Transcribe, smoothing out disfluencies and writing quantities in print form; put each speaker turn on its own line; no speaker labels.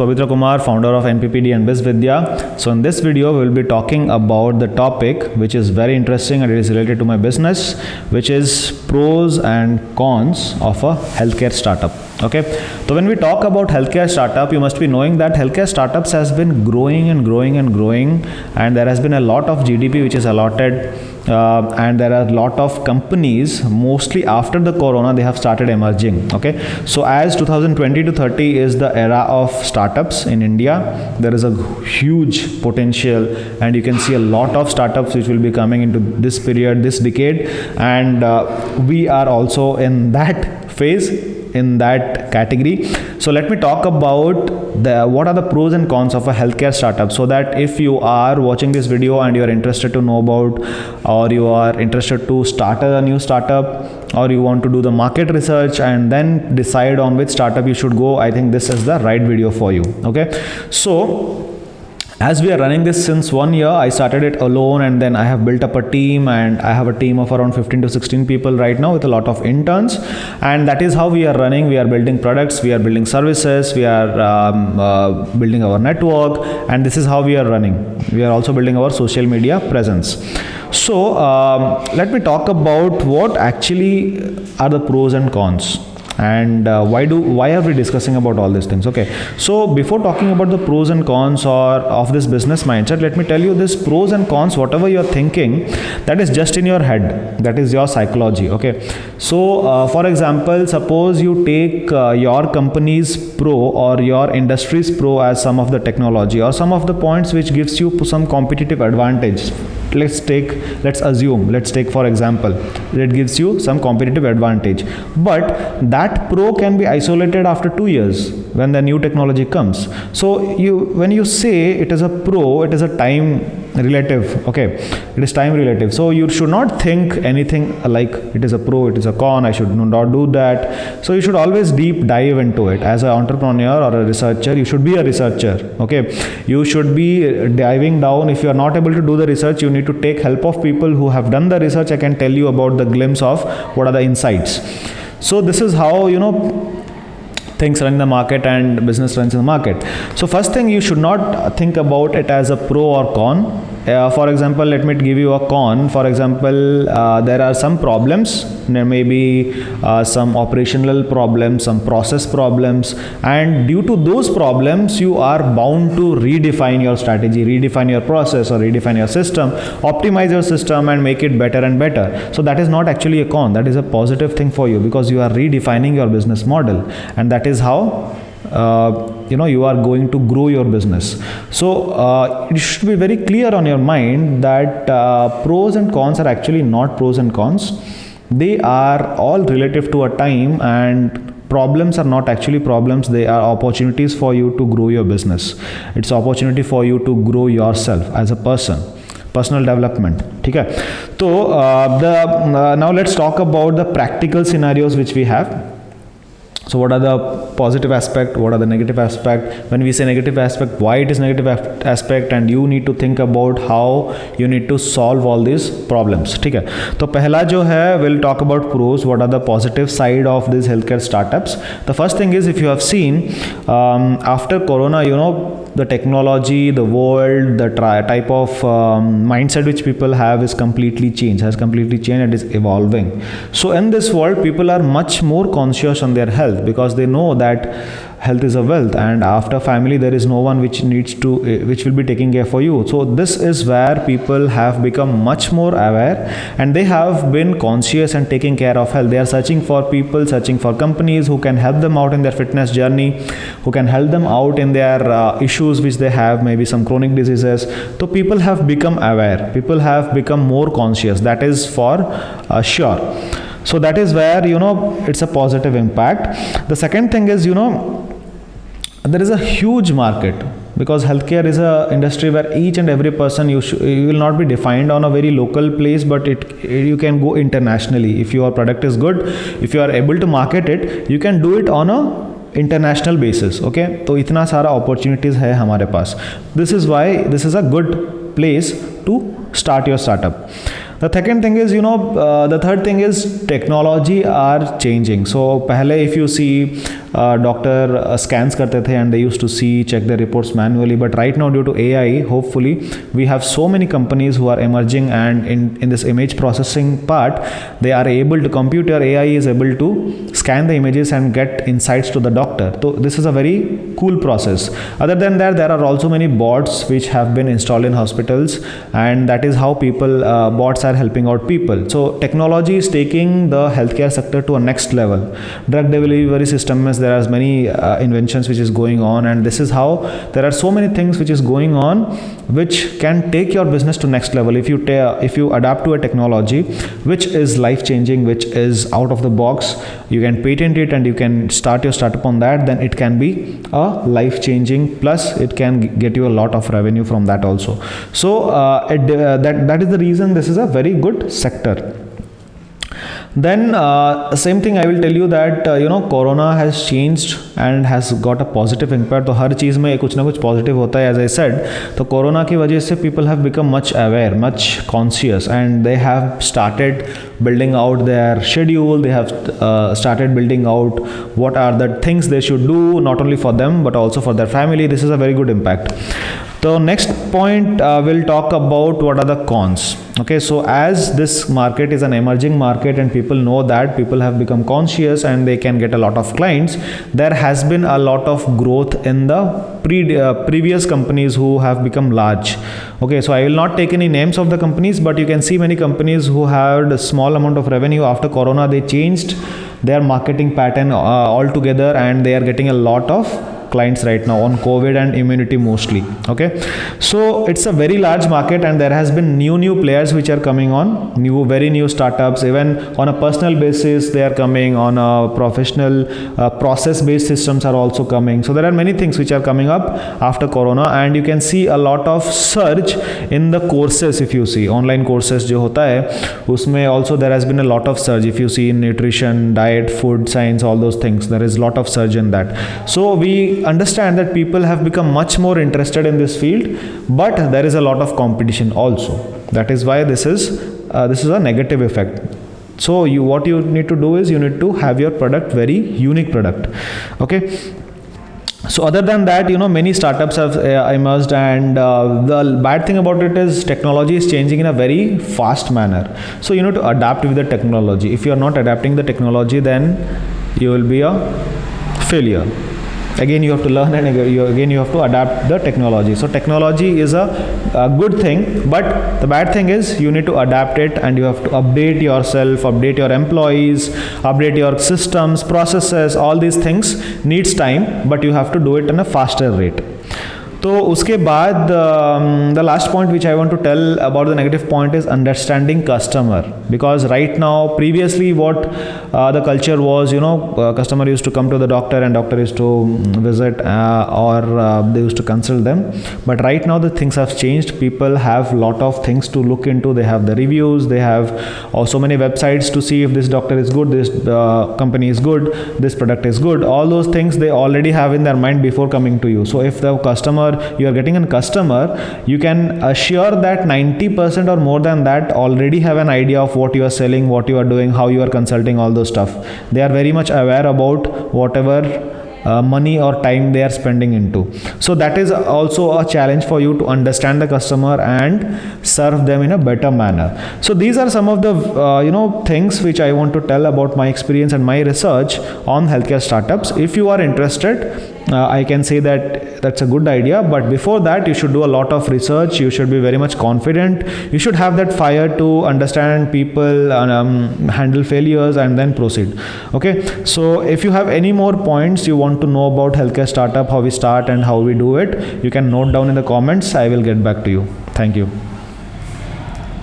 Pavitra Kumar, founder of NPPD and BizVidya. So in this video, we will be talking about the topic which is very interesting and it is related to my business, which is pros and cons of a healthcare startup. Okay, so when we talk about healthcare startup, you must be knowing that healthcare startups has been growing and growing and growing, and there has been a lot of GDP which is allotted. And there are a lot of companies, mostly after the corona, they have started emerging. Okay, so as 2020 to 30 is the era of startups in India, there is a huge potential, and you can see a lot of startups which will be coming into this period, this decade, and we are also in that phase, in that category. So let me talk about what are the pros and cons of a healthcare startup, so that if you are watching this video and you are interested to know about, or you are interested to start a new startup, or you want to do the market research and then decide on which startup you should go, I think this is the right video for you. Okay, so as we are running this since 1 year, I started it alone, and then I have built up a team, and I have a team of around 15 to 16 people right now with a lot of interns, and that is how we are running. We are building products, we are building services, we are building our network, and this is how we are running. We are also building our social media presence. So let me talk about what actually are the pros and cons, and why are we discussing about all these things. Okay, so before talking about the pros and cons or of this business mindset, let me tell you this pros and cons, whatever you're thinking, that is just in your head, that is your psychology. Okay, so for example, suppose you take your company's pro or your industry's pro as some of the technology or some of the points which gives you some competitive advantage. Let's take for example, it gives you some competitive advantage, but that pro can be isolated after 2 years when the new technology comes. So when you say it is a pro, it is a time relative. Okay, it is time relative, so you should not think anything like it is a pro, it is a con, I should not do that. So you should always deep dive into it. As an entrepreneur or a researcher, you should be a researcher. Okay, you should be diving down. If you are not able to do the research, you need to take help of people who have done the research. I can tell you about the glimpse of what are the insights. So this is how things run in the market and business runs in the market. So first thing, you should not think about it as a pro or con. For example, let me give you a con. For example, there are some problems. There may be some operational problems, some process problems, and due to those problems, you are bound to redefine your strategy, redefine your process, or redefine your system, optimize your system, and make it better and better. So that is not actually a con. That is a positive thing for you, because you are redefining your business model, and that is how you are going to grow your business. So it should be very clear on your mind that pros and cons are actually not pros and cons. They are all relative to a time, and problems are not actually problems. They are opportunities for you to grow your business. It's opportunity for you to grow yourself as a person. Personal development. Okay. So now let's talk about the practical scenarios which we have. So what are the positive aspect, what are the negative aspect? When we say negative aspect, why it is negative aspect, and you need to think about how you need to solve all these problems. ठीक है, तो पहला जो है, we'll talk about pros. What are the positive side of these healthcare startups? The first thing is, if you have seen after corona, the technology, the world, the type of mindset which people have has completely changed, and is evolving. So in this world, people are much more conscious on their health, because they know that health is a wealth, and after family there is no one which will be taking care for you. So this is where people have become much more aware, and they have been conscious and taking care of health. They are searching for people, searching for companies who can help them out in their fitness journey, who can help them out in their issues which they have, maybe some chronic diseases. So people have become aware, people have become more conscious, that is for sure. So that is where it's a positive impact. The second thing is, there is a huge market, because healthcare is a industry where each and every person, you will not be defined on a very local place, but you can go internationally. If your product is good, if you are able to market it, you can do it on a international basis. Okay, तो इतना सारा opportunities है हमारे पास. This is why this is a good place to start your startup. The second thing is, the third thing is technology are changing. So pehle if you see doctor scans करते थे and they used to see check their reports manually, but right now due to AI, hopefully we have so many companies who are emerging, and in this image processing part they are able to, computer AI is able to scan the images and get insights to the doctor. So this is a very cool process. Other than that, there are also many bots which have been installed in hospitals, and that is how people bots are helping out people. So technology is taking the healthcare sector to a next level. Drug delivery system, there are many inventions which is going on, and this is how there are so many things which is going on which can take your business to next level if you adapt to a technology which is life changing, which is out of the box. You can patent it and you can start your startup on that, then it can be a life changing, plus it can get you a lot of revenue from that also. So that is the reason this is a very good sector. Then same thing I will tell you that corona has changed and has got a positive impact. तो हर चीज़ में कुछ ना कुछ positive होता है, as I said. तो corona की वजह से people have become much aware, much conscious, and they have started building out their schedule. They have started building out what are the things they should do, not only for them but also for their family. This is a very good impact. So next point, we'll talk about what are the cons. Okay, so as this market is an emerging market and people know that, people have become conscious and they can get a lot of clients, there has been a lot of growth in the previous companies who have become large. Okay, so I will not take any names of the companies, but you can see many companies who had a small amount of revenue after corona, they changed their marketing pattern altogether, and they are getting a lot of clients right now on COVID and immunity mostly. Okay, so it's a very large market, and there has been new players which are coming on, very new startups. Even on a personal basis they are coming, on a professional process based systems are also coming. So there are many things which are coming up after corona, and you can see a lot of surge in the courses. If you see online courses जो होता है उसमें also there has been a lot of surge. If you see in nutrition, diet, food science, all those things, there is a lot of surge in that. So we understand that people have become much more interested in this field, but there is a lot of competition also. That is why this is a negative effect. So what you need to do is you need to have your product very unique product. Okay, so other than that, many startups have emerged, and the bad thing about it is technology is changing in a very fast manner. So you need to adapt with the technology. If you are not adapting the technology, then you will be a failure. Again you have to learn, and again you have to adapt the technology. So technology is a good thing, but the bad thing is you need to adapt it, and you have to update yourself, update your employees, update your systems, processes. All these things needs time, but you have to do it in a faster rate. तो उसके बाद the last point which I want to tell about the negative point is understanding customer, because right now, previously what the culture was, customer used to come to the doctor and doctor used to visit or they used to consult them. But right now the things have changed. People have lot of things to look into. They have the reviews, they have also many websites to see if this doctor is good, this company is good, this product is good. All those things they already have in their mind before coming to you. So if the customer, you are getting a customer, you can assure that 90% or more than that already have an idea of what you are selling, what you are doing, how you are consulting, all those stuff. They are very much aware about whatever money or time they are spending into. So that is also a challenge for you to understand the customer and serve them in a better manner. So these are some of the things which I want to tell about my experience and my research on healthcare startups. If you are interested, I can say that that's a good idea, but before that you should do a lot of research. You should be very much confident. You should have that fire to understand people and handle failures and then proceed. Okay, so if you have any more points you want to know about healthcare startup, how we start and how we do it, you can note down in the comments. I will get back to you. Thank you.